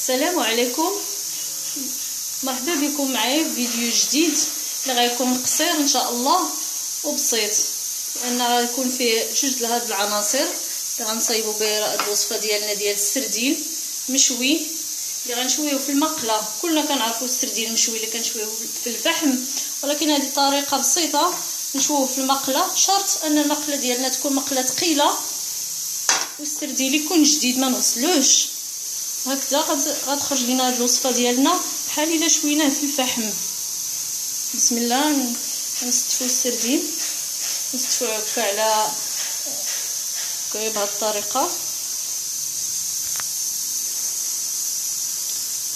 السلام عليكم، مرحبا بكم معايا في فيديو جديد اللي غيكون قصير ان شاء الله وبسيط، لان غيكون فيه جوج د هاد العناصر اللي غنصايبوا به هاد الوصفه ديالنا ديال السردين مشوي اللي غنشويوه في المقله. كلنا كنعرفوا السردين المشوي اللي كنشويوه في الفحم، ولكن هذه طريقه بسيطه نشويوه في المقله. شرط ان المقله ديالنا تكون مقله ثقيله والسردين يكون جديد ما نغسلوش. هكذا غتخرج لنا هاد الوصفه ديالنا بحال الا شويناه في الفحم. بسم الله. نستفوا السردين، نستفوا هكا على بهذه الطريقه.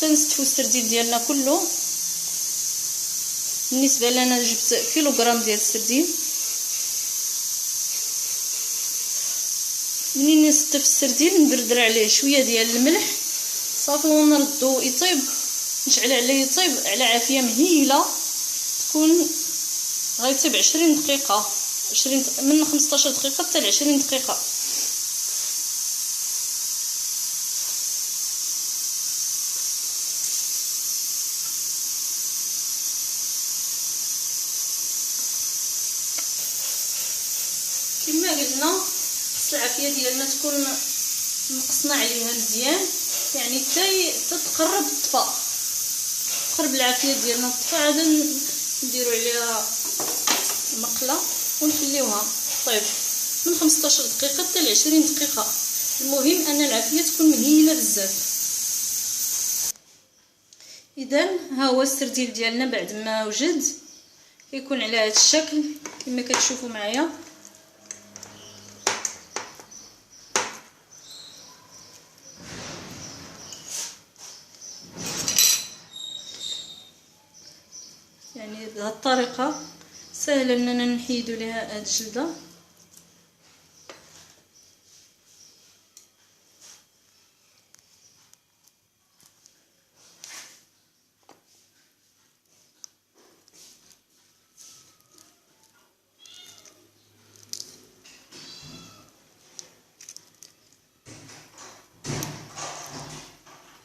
تنستفوا السردين ديالنا كله. بالنسبه لنا جبت كيلوغرام ديال السردين. منين نستف السردين ندردر عليه شويه ديال الملح صافي ونردو يطيب، نشعل عليه يطيب على عافيه مهيله، تكون غيطيب 20 دقيقه، من 15 دقيقه حتى ل 20 دقيقه. كما قلنا خص العافيه ديالنا تكون نقصنا عليها مزيان، يعني حتى تقرب تطفى، تقرب العافيه ديالنا تطفى. عاد نديروا عليها المقله ونخليوها طيب من 15 دقيقه حتى ل 20 دقيقه. المهم ان العافيه تكون مهيله بزاف. اذا ها هو السردين ديالنا بعد ما وجد كيكون على هذا الشكل كما كتشوفوا معايا. يعني بهذه الطريقه سهل اننا نحيدوا لها هذه الجلده.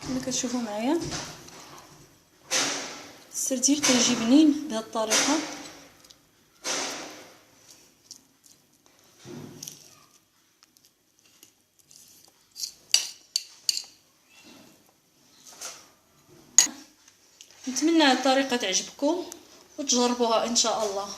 كما كتشوفوا معايا السردين كيجي بنين بهذه الطريقه. نتمنى هذه الطريقه تعجبكم وتجربوها ان شاء الله.